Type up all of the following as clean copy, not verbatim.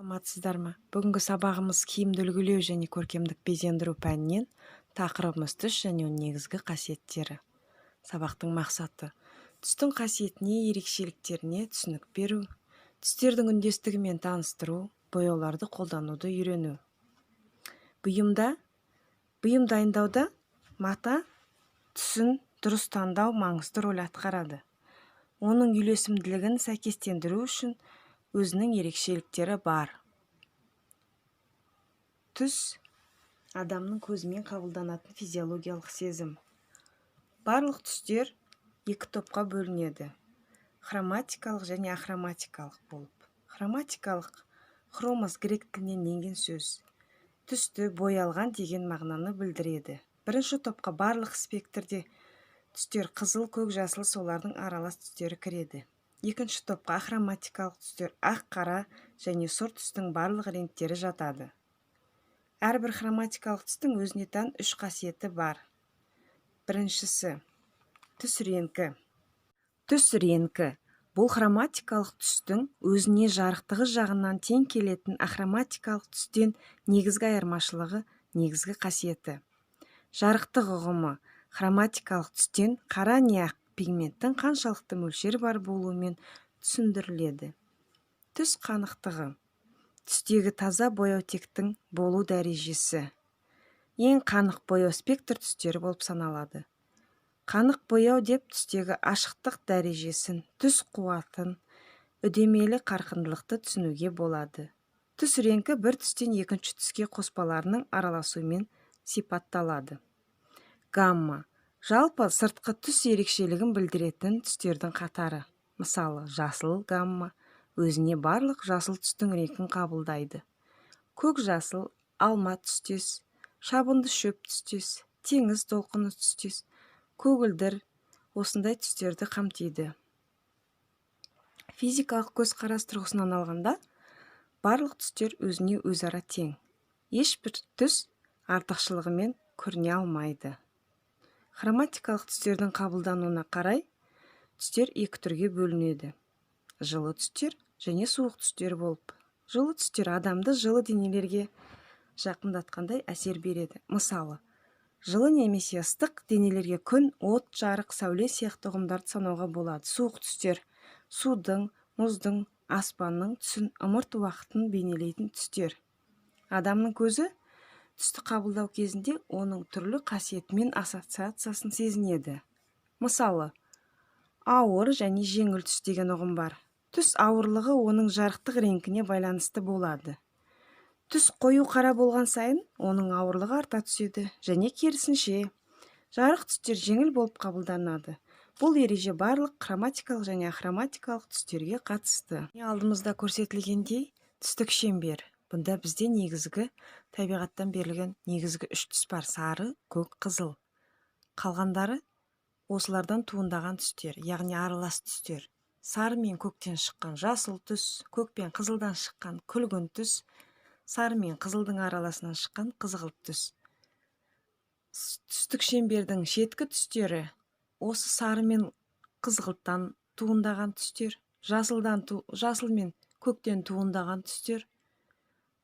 Саламатсыздар ма? Бүгінгі сабағымыз киімді үлгілеу және көркемдік безендіру пәнінен тақырыбымыз түс және оның негізгі қасиеттері. Сабақтың мақсаты: түстің қасиетіне, ерекшеліктеріне түсінік беру, түстердің үндестігімен таныстыру, бояуларды қолдануды үйрену. Бұйым дайындауда мата түсін дұрыс таңдау маңызды рөл атқарады. Оның үйлесімділігін сәйкестендіру үшін өзінің ерекшеліктері бар. Түс адамның көзімен қабылданатын физиологиялық сезім. Барлық түстер екі топқа бөлінеді: хроматикалық және ахроматикалық болып. Хроматикалық хромос грек тілінен енген сөз. Түсті боялған деген мағынаны білдіреді. Бірінші топқа барлық спектрде түстер қызыл, көк, жасыл, солардың аралас түстері кіреді. Екінші топқа ахроматикалық түстер ақ, қара және сұр түстің барлық реңктері жатады. Әрбір хроматикалық түстің өзіне тән үш қасиеті бар. Біріншісі түс реңкі. Түс реңкі бұл хроматикалық түстің өзіне жарықтығы жағынан тең келетін ахроматикалық түстен негізгі айырмашылығы, негізгі қасиеті. Жарықтық ұғымы хроматикалық түстен қара не ақ пигменттің қаншалықты мөлшері бар болуымен түсіндіріледі. Түс қанықтығы түстегі таза бояу тектің болу дәрежесі. Ең қанық бояу спектр түстері болып саналады. Қанық бояу деп түстегі ашықтық дәрежесін, түс қуатын, үдемелі қарқындылықты түсінуге болады. Түс реңкі бір түстен екінші түске қоспаларының араласуымен сипатталады. Гамма жалпы сыртқы түс ерекшелігін білдіретін түстердің қатары. Мысалы, жасыл гамма өзіне барлық жасыл түстің реңкін қабылдайды. Көк жасыл алма түстес, шабынды шөп түстес, теңіз толқыны түстес, көгілдір осындай түстерді қамтиды. Физикалық көзқарас тұрғысынан алғанда, барлық түстер өзіне өзара тең. Ешбір түс артықшылығымен көріне алмайды. Хроматикалық түстердің қабылдануына қарай түстер екі түрге бөлінеді: жылы түстер және суық түстер болып. Жылы түстер адамды жылы денелерге жақындатқандай әсер береді. Мысалы, жылы немесе ыстық денелерге күн, от, жарық, сәуле сияқты ұғымдарды санауға болады. Суық түстер судың, мұздың, аспанның түсін, ымырт уақытын бейнелейтін түстер. Адамның көзі түсті қабылдау кезінде оның түрлі қасиетімен ассоциациясын сезінеді. Мысалы, ауыр және жеңіл түс деген ұғым бар. Түс ауырлығы оның жарықтық реңкіне байланысты болады. Түс қою қара болған сайын оның ауырлығы арта түседі, және керісінше жарық түстер жеңіл болып қабылданады. Бұл ереже барлық хроматикалық және ахроматикалық түстерге қатысты. Алдымызда көрсетілгендей түстік шеңбер. Бұнда бізде негізгі табиғаттан берілген негізгі үш түс бар: сары, көк, қызыл. Қалғандары осылардан туындаған түстер, яғни аралас түстер. Сары мен көктен шыққан жасыл түс, көк пен қызылдан шыққан күлгін түс, сары мен қызылдың араласынан шыққан қызғылт түс. Түстік шеңбердің шеткі түстері осы сары мен қызғылттан туындаған түстер, жасыл мен көктен туындаған түстер.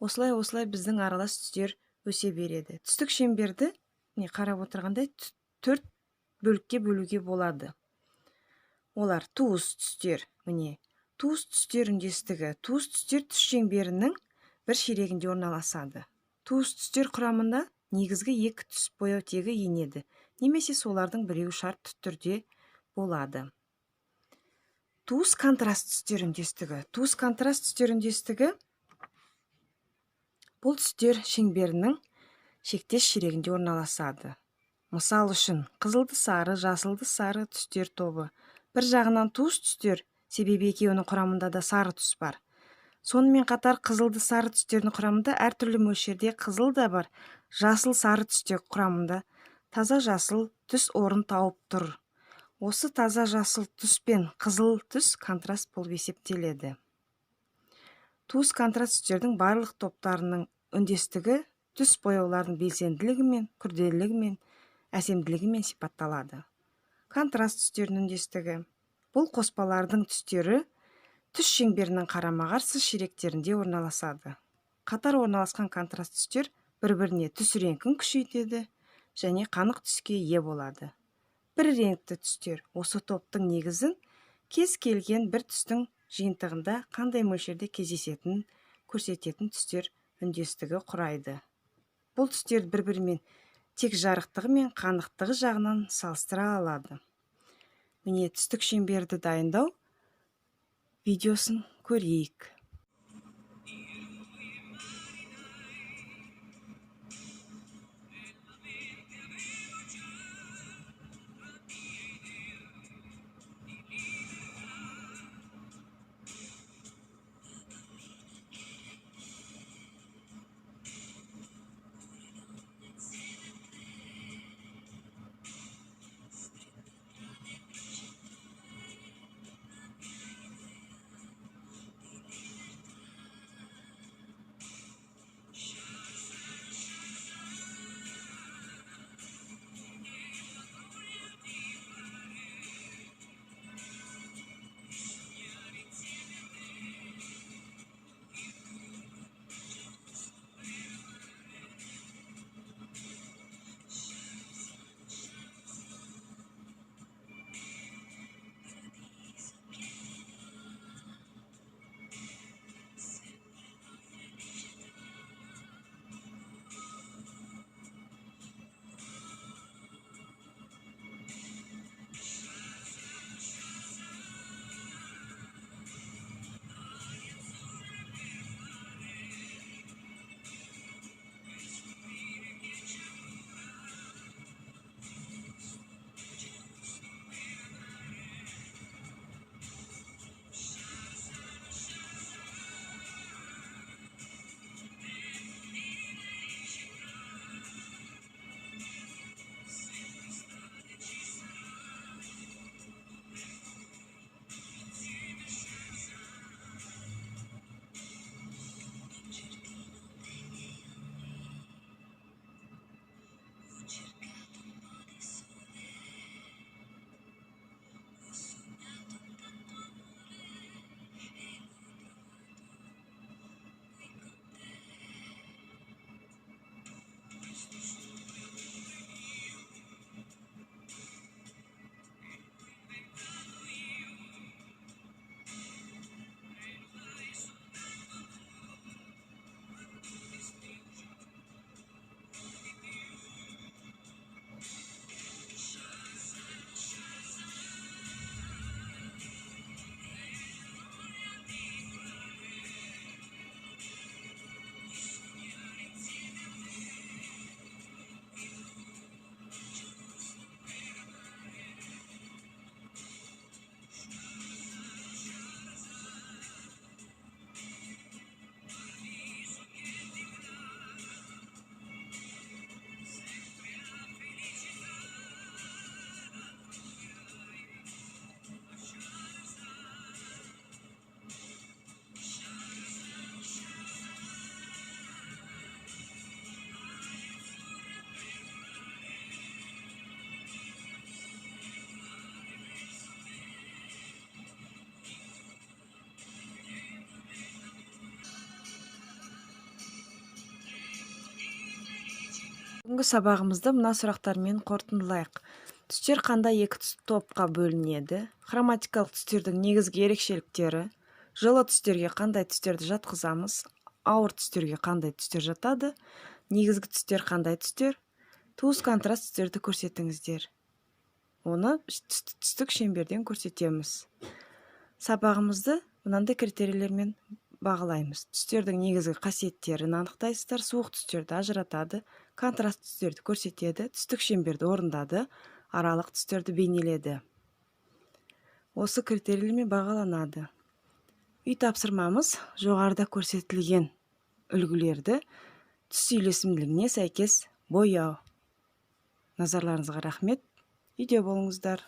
Осылай біздің аралас түстер өсе береді. Түстік шеңберді қарап отырғандай төрт бөлікке бөлуге болады. Олар туыс түстер. Туыс түстер үндестігі. Туыс түстер түс шеңберінің бір ширегінде орналасады. Туыс түстер құрамында негізгі екі түс бояу тегі енеді, немесе солардың біреуі шартты түрде болады. Туыс контраст түстер үндестігі. Туыс контраст түстер үндестігі бұл түстер шеңберінің шектес ширегінде орналасады. Мысал үшін, қызылды сары, жасылды сары түстер тобы. Бір жағынан туыс түстер, себебі екеуінің құрамында да сары түс бар. Сонымен қатар қызылды сары түстердің құрамында әртүрлі мөлшерде қызыл да бар. Жасыл сары түстер құрамында таза жасыл түс орын тауып тұр. Осы таза жасыл түс пен қызыл түс контраст болып есептеледі. Туыс контраст түстердің барлық топтарының үндестігі түс бояулардың белсенділігімен, күрделілігімен, әсемділігімен сипатталады. Контраст түстерінің үндестігі бұл қоспалардың түстері түс шеңберінің қарама-қарсы ширектерінде орналасады. Қатар орналасқан контраст түстер бір-біріне түс реңкін күшейтеді және қанық түске ие болады. Бір реңкті түстер осы топтың негізін кез келген бір түстің жиынтығында қандай мөлшерде кездесетінін көрсететін түстер үндестігі құрайды. Бұл түстер бір-бірімен тек жарықтығы мен қанықтығы жағынан салыстыра алады. Міне түстік шеңберді дайындау видеосын көрейік. Бүгінгі сабағымызды мына сұрақтармен қорытындылайық. Түстер қандай екі топқа бөлінеді? Хроматикалық түстердің негізгі ерекшеліктері? Жылы түстерге қандай түстерді жатқызамыз? Ауыр түстерге қандай түстер жатады? Негізгі түстер қандай түстер? Туыс контраст түстерді көрсетіңіздер. Оны түстік шеңберден көрсетеміз. Сабағымызды мынандай критерийлермен бағалаймыз. Түстердің негізгі қасиеттерін анықтайсыздар. Суық түстерді ажыратады, контраст түстерді көрсетеді, түстік шеңберді орындады, аралық түстерді бейнеледі. Осы критерийлермен бағаланады. Үй тапсырмамыз жоғарыда көрсетілген үлгілерді түс үйлесімділігіне сәйкес бояу. Назарларыңызға рахмет. Үйде болыңыздар.